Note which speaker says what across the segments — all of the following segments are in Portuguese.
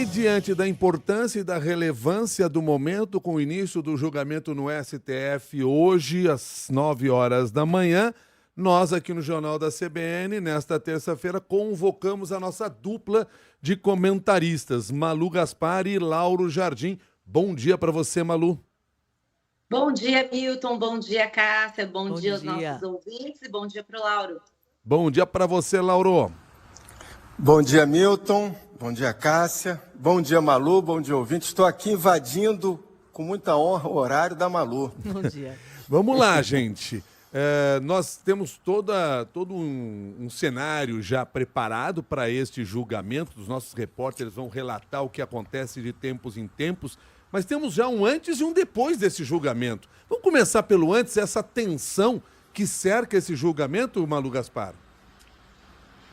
Speaker 1: diante da importância e da relevância do momento, com o início do julgamento no STF hoje, às 9 horas da manhã, nós aqui no Jornal da CBN, nesta terça-feira, convocamos a nossa dupla de comentaristas, Malu Gaspar e Lauro Jardim. Bom dia para você, Malu.
Speaker 2: Bom dia, Milton. Bom dia, Cássia. Bom dia aos nossos ouvintes e bom dia para o Lauro.
Speaker 1: Bom dia para você, Lauro.
Speaker 3: Bom dia, Milton. Bom dia, Cássia. Bom dia, Malu. Bom dia, ouvinte. Estou aqui invadindo com muita honra o horário da Malu.
Speaker 4: Bom dia.
Speaker 1: Vamos lá, gente. Nós temos todo um cenário já preparado para este julgamento. Os nossos repórteres vão relatar o que acontece de tempos em tempos. Mas temos já um antes e um depois desse julgamento. Vamos começar pelo antes, essa tensão que cerca esse julgamento, Malu Gaspar?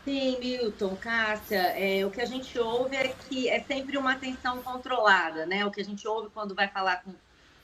Speaker 2: Sim, Milton, Cássia, o que a gente ouve é que é sempre uma tensão controlada, né? O que a gente ouve quando vai falar com o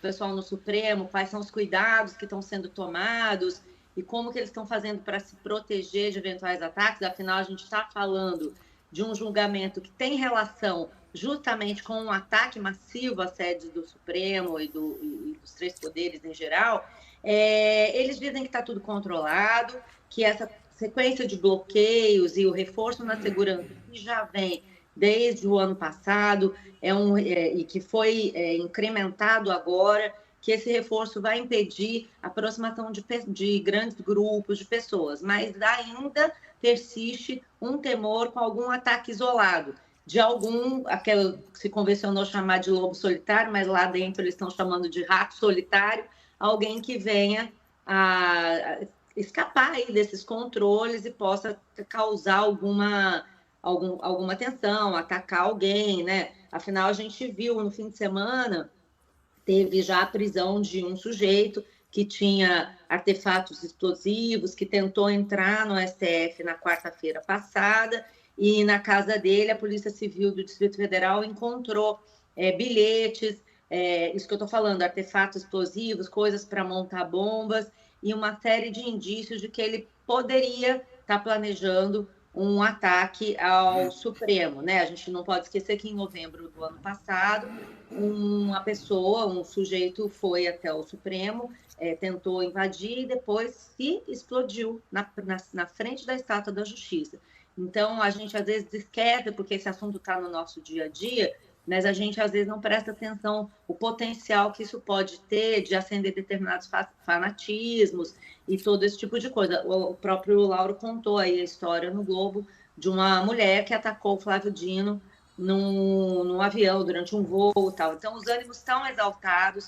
Speaker 2: pessoal no Supremo, quais são os cuidados que estão sendo tomados e como que eles estão fazendo para se proteger de eventuais ataques. Afinal, a gente está falando de um julgamento que tem relação justamente com um ataque massivo à sede do Supremo e dos três poderes em geral. Eles dizem que está tudo controlado, que essa sequência de bloqueios e o reforço na segurança que já vem desde o ano passado e que foi incrementado agora, que esse reforço vai impedir a aproximação de grandes grupos de pessoas, mas ainda persiste um temor com algum ataque isolado, de algum, aquele que se convencionou chamar de lobo solitário, mas lá dentro eles estão chamando de rato solitário, alguém que venha a escapar aí desses controles e possa causar alguma tensão, atacar alguém, né? Afinal, a gente viu no fim de semana, teve já a prisão de um sujeito que tinha artefatos explosivos, que tentou entrar no STF na quarta-feira passada, e na casa dele a Polícia Civil do Distrito Federal encontrou bilhetes, isso que eu estou falando, artefatos explosivos, coisas para montar bombas, e uma série de indícios de que ele poderia estar planejando um ataque ao Supremo, né? A gente não pode esquecer que em novembro do ano passado, um sujeito foi até o Supremo, tentou invadir e depois se explodiu na frente da Estátua da Justiça. Então, a gente às vezes esquece, porque esse assunto está no nosso dia a dia, mas a gente às vezes não presta atenção o potencial que isso pode ter de acender determinados fanatismos e todo esse tipo de coisa. O próprio Lauro contou aí a história no Globo de uma mulher que atacou o Flávio Dino num avião durante um voo e tal. Então, os ânimos estão exaltados,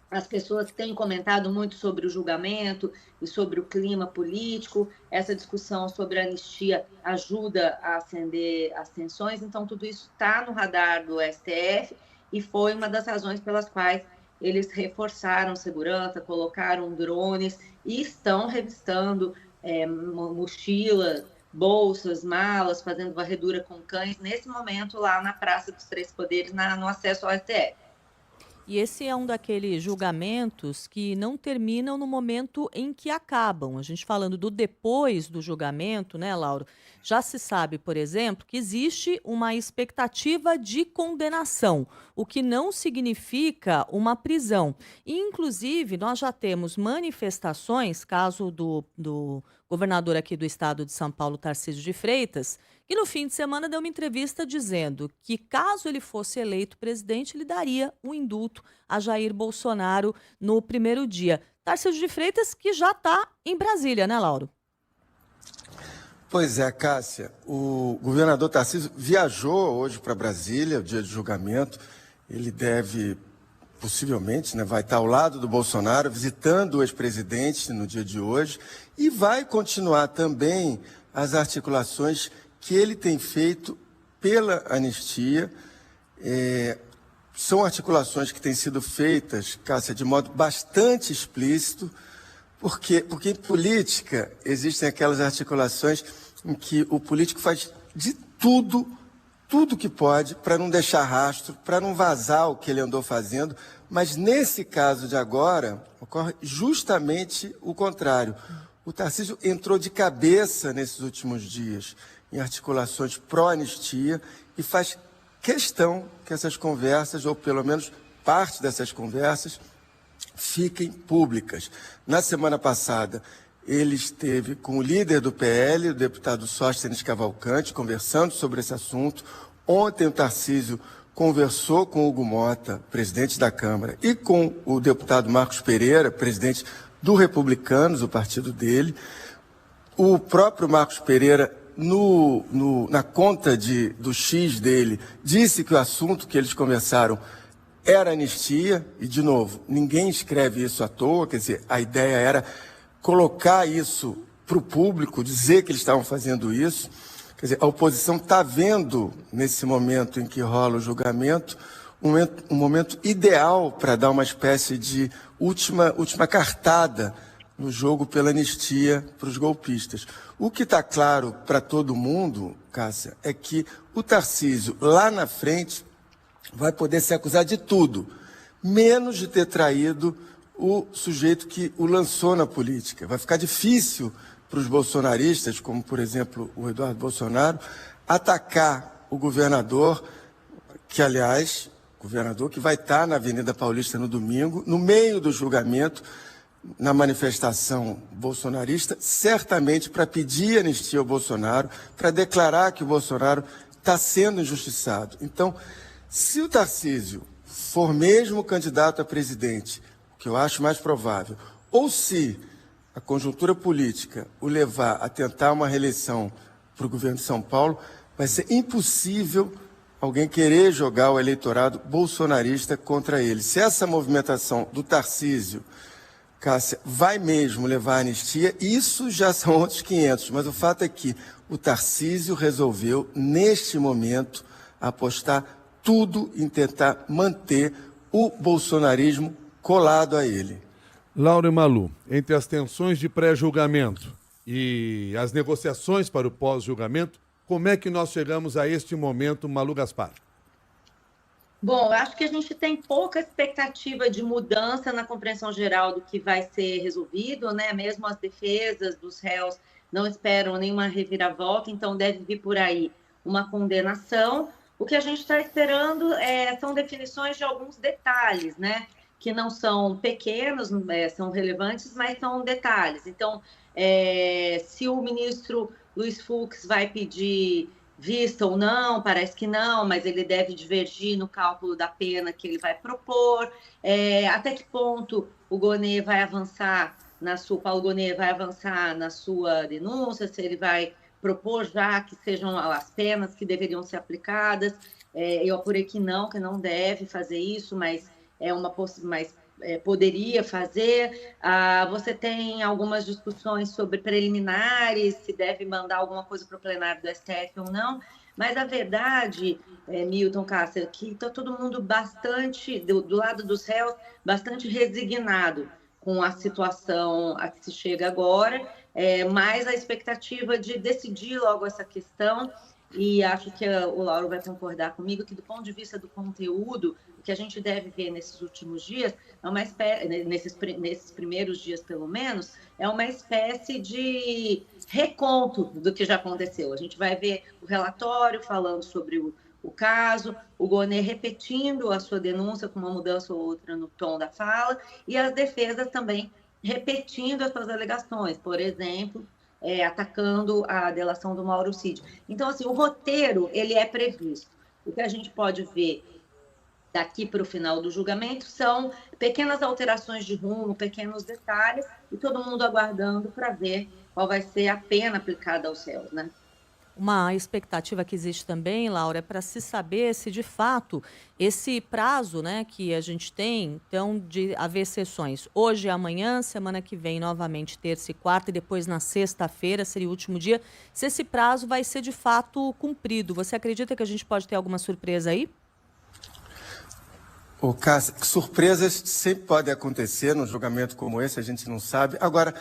Speaker 2: as pessoas têm comentado muito sobre o julgamento e sobre o clima político. Essa discussão sobre a anistia ajuda a acender as tensões. Então, tudo isso está no radar do STF e foi uma das razões pelas quais eles reforçaram segurança, colocaram drones e estão revistando mochilas, bolsas, malas, fazendo varredura com cães, nesse momento lá na Praça dos Três Poderes, no acesso ao STF.
Speaker 4: E esse é um daqueles julgamentos que não terminam no momento em que acabam. A gente falando do depois do julgamento, né, Lauro? Já se sabe, por exemplo, que existe uma expectativa de condenação, o que não significa uma prisão. E, inclusive, nós já temos manifestações, caso do governador aqui do estado de São Paulo, Tarcísio de Freitas, que no fim de semana deu uma entrevista dizendo que, caso ele fosse eleito presidente, ele daria um indulto a Jair Bolsonaro no primeiro dia. Tarcísio de Freitas, que já está em Brasília, né, Lauro?
Speaker 3: Pois é, Cássia. O governador Tarcísio viajou hoje para Brasília, o dia de julgamento. Ele deve, possivelmente, vai estar ao lado do Bolsonaro, visitando o ex-presidente no dia de hoje, e vai continuar também as articulações que ele tem feito pela anistia. São articulações que têm sido feitas, Cássia, de modo bastante explícito, porque em política existem aquelas articulações em que o político faz de tudo que pode para não deixar rastro, para não vazar o que ele andou fazendo, mas nesse caso de agora ocorre justamente o contrário. O Tarcísio entrou de cabeça nesses últimos dias em articulações pró-anistia e faz questão que essas conversas, ou pelo menos parte dessas conversas, fiquem públicas. Na semana passada, ele esteve com o líder do PL, o deputado Sóstenes Cavalcante, conversando sobre esse assunto. Ontem o Tarcísio conversou com o Hugo Mota, presidente da Câmara, e com o deputado Marcos Pereira, presidente do Republicanos, o partido dele. O próprio Marcos Pereira, na conta do X dele, disse que o assunto que eles conversaram era anistia, e, de novo, ninguém escreve isso à toa, quer dizer, a ideia era colocar isso para o público, dizer que eles estavam fazendo isso. Quer dizer, a oposição está vendo, nesse momento em que rola o julgamento, um momento ideal para dar uma espécie de última cartada no jogo pela anistia para os golpistas. O que está claro para todo mundo, Cássia, é que o Tarcísio, lá na frente, vai poder ser acusado de tudo, menos de ter traído o sujeito que o lançou na política. Vai ficar difícil para os bolsonaristas, como, por exemplo, o Eduardo Bolsonaro, atacar o governador, que, aliás, governador que vai estar na Avenida Paulista no domingo, no meio do julgamento, na manifestação bolsonarista, certamente para pedir anistia ao Bolsonaro, para declarar que o Bolsonaro está sendo injustiçado. Então, se o Tarcísio for mesmo candidato a presidente, o que eu acho mais provável, ou se a conjuntura política o levar a tentar uma reeleição para o governo de São Paulo, vai ser impossível alguém querer jogar o eleitorado bolsonarista contra ele. Se essa movimentação do Tarcísio, Cássia, vai mesmo levar à anistia, isso já são outros 500, mas o fato é que o Tarcísio resolveu, neste momento, apostar tudo em tentar manter o bolsonarismo colado a ele.
Speaker 1: Laura e Malu, entre as tensões de pré-julgamento e as negociações para o pós-julgamento, como é que nós chegamos a este momento, Malu Gaspar?
Speaker 2: Bom, eu acho que a gente tem pouca expectativa de mudança na compreensão geral do que vai ser resolvido, né? Mesmo as defesas dos réus não esperam nenhuma reviravolta, então deve vir por aí uma condenação. O que a gente está esperando são definições de alguns detalhes, né? Que não são pequenos, são relevantes, mas são detalhes. Então, se o ministro Luiz Fux vai pedir vista ou não, parece que não, mas ele deve divergir no cálculo da pena que ele vai propor. Até que ponto o Gonê vai avançar Paulo Gonê vai avançar na sua denúncia, se ele vai propor já que sejam as penas que deveriam ser aplicadas. Eu apurei que não deve fazer isso, mas poderia fazer. Você tem algumas discussões sobre preliminares, se deve mandar alguma coisa para o plenário do STF ou não, mas a verdade, Milton, Cássia, que está todo mundo bastante, do lado dos réus, bastante resignado com a situação a que se chega agora, mais a expectativa de decidir logo essa questão. E acho que o Lauro vai concordar comigo que, do ponto de vista do conteúdo, o que a gente deve ver nesses últimos dias, nesses primeiros dias pelo menos, é uma espécie de reconto do que já aconteceu. A gente vai ver o relatório falando sobre o caso, o Gonê repetindo a sua denúncia com uma mudança ou outra no tom da fala, e as defesas também repetindo as suas alegações, por exemplo, atacando a delação do Mauro Cid. Então, assim, o roteiro, ele é previsto. O que a gente pode ver daqui para o final do julgamento são pequenas alterações de rumo, pequenos detalhes, e todo mundo aguardando para ver qual vai ser a pena aplicada aos réus, né?
Speaker 4: Uma expectativa que existe também, Laura, é para se saber se, de fato, esse prazo, né, que a gente tem, então, de haver sessões hoje e amanhã, semana que vem, novamente, terça e quarta, e depois na sexta-feira seria o último dia, se esse prazo vai ser, de fato, cumprido. Você acredita que a gente pode ter alguma surpresa aí?
Speaker 3: Cássia, surpresas sempre podem acontecer num julgamento como esse, a gente não sabe. Agora,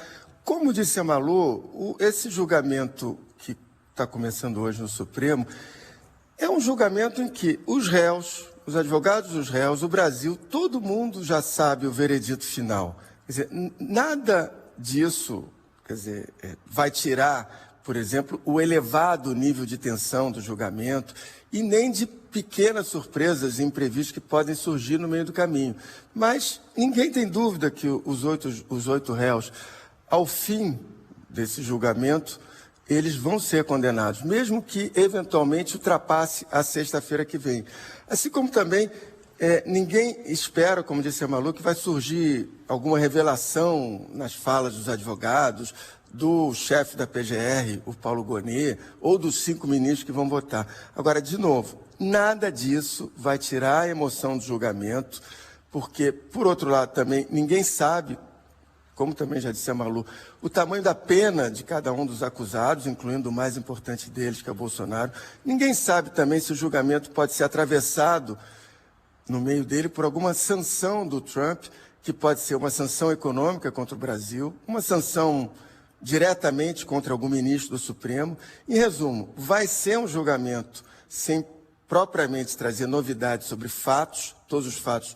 Speaker 3: como disse a Malu, esse julgamento que está começando hoje no Supremo, é um julgamento em que os réus, os advogados dos réus, o Brasil, todo mundo já sabe o veredito final. Quer dizer, nada disso, quer dizer, vai tirar por exemplo, o elevado nível de tensão do julgamento e nem de pequenas surpresas imprevistas que podem surgir no meio do caminho. Mas ninguém tem dúvida que os oito réus, ao fim desse julgamento, eles vão ser condenados, mesmo que eventualmente ultrapasse a sexta-feira que vem. Assim como também ninguém espera, como disse a Malu, que vai surgir alguma revelação nas falas dos advogados, do chefe da PGR, o Paulo Gonet, ou dos 5 ministros que vão votar. Agora, de novo, nada disso vai tirar a emoção do julgamento, porque, por outro lado, também ninguém sabe, como também já disse a Malu, o tamanho da pena de cada um dos acusados, incluindo o mais importante deles, que é o Bolsonaro. Ninguém sabe também se o julgamento pode ser atravessado no meio dele por alguma sanção do Trump, que pode ser uma sanção econômica contra o Brasil, uma sanção diretamente contra algum ministro do Supremo. Em resumo, vai ser um julgamento sem propriamente trazer novidades sobre fatos, todos os fatos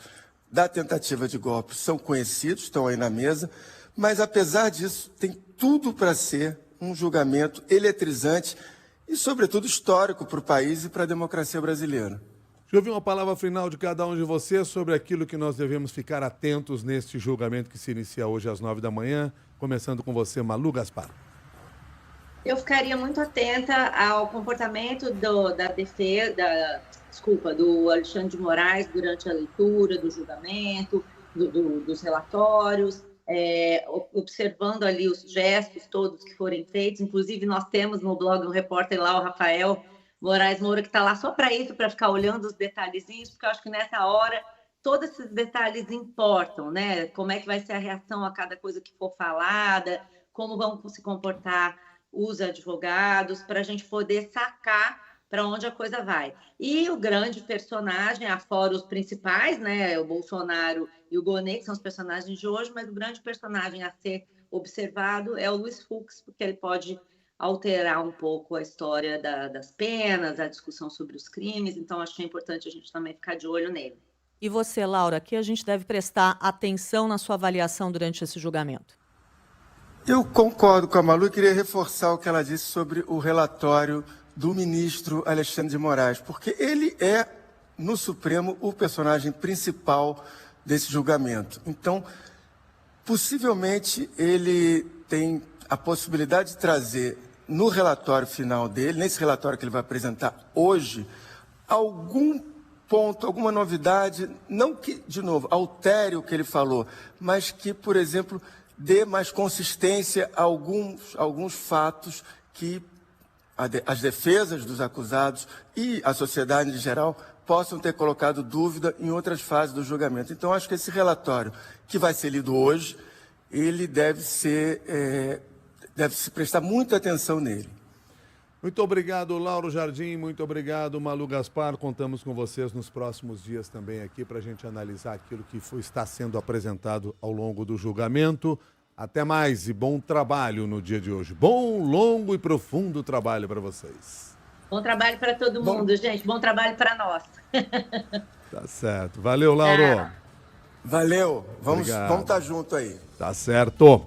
Speaker 3: da tentativa de golpe são conhecidos, estão aí na mesa, mas apesar disso, tem tudo para ser um julgamento eletrizante e, sobretudo, histórico para o país e para a democracia brasileira.
Speaker 1: Deixa eu ouvir uma palavra final de cada um de vocês sobre aquilo que nós devemos ficar atentos neste julgamento que se inicia hoje às 9 da manhã, começando com você, Malu Gaspar.
Speaker 2: Eu ficaria muito atenta ao comportamento do Alexandre de Moraes durante a leitura do julgamento, dos relatórios, observando ali os gestos todos que forem feitos. Inclusive, nós temos no blog um repórter lá, o Rafael Moraes Moura, que está lá só para isso, para ficar olhando os detalhezinhos, porque eu acho que nessa hora todos esses detalhes importam, né? Como é que vai ser a reação a cada coisa que for falada, como vão se comportar os advogados, para a gente poder sacar para onde a coisa vai. E o grande personagem, afora os principais, né? O Bolsonaro e o Gonet, que são os personagens de hoje, mas o grande personagem a ser observado é o Luiz Fux, porque ele pode alterar um pouco a história das penas, a discussão sobre os crimes, então acho que é importante a gente também ficar de olho nele.
Speaker 4: E você, Laura, aqui a gente deve prestar atenção na sua avaliação durante esse julgamento?
Speaker 3: Eu concordo com a Malu e queria reforçar o que ela disse sobre o relatório do ministro Alexandre de Moraes, porque ele é, no Supremo, o personagem principal desse julgamento. Então, possivelmente, ele tem a possibilidade de trazer no relatório final dele, nesse relatório que ele vai apresentar hoje, algum ponto, alguma novidade, não que, de novo, altere o que ele falou, mas que, por exemplo, dê mais consistência a alguns fatos que as defesas dos acusados e a sociedade em geral possam ter colocado dúvida em outras fases do julgamento. Então, acho que esse relatório, que vai ser lido hoje, ele deve se prestar muita atenção nele.
Speaker 1: Muito obrigado, Lauro Jardim. Muito obrigado, Malu Gaspar. Contamos com vocês nos próximos dias também aqui para a gente analisar aquilo que está sendo apresentado ao longo do julgamento. Até mais e bom trabalho no dia de hoje. Bom, longo e profundo trabalho para vocês.
Speaker 2: Bom trabalho para todo mundo, gente. Bom trabalho para nós.
Speaker 1: Tá certo. Valeu, Lauro.
Speaker 3: Valeu. Vamos estar junto aí.
Speaker 1: Tá certo.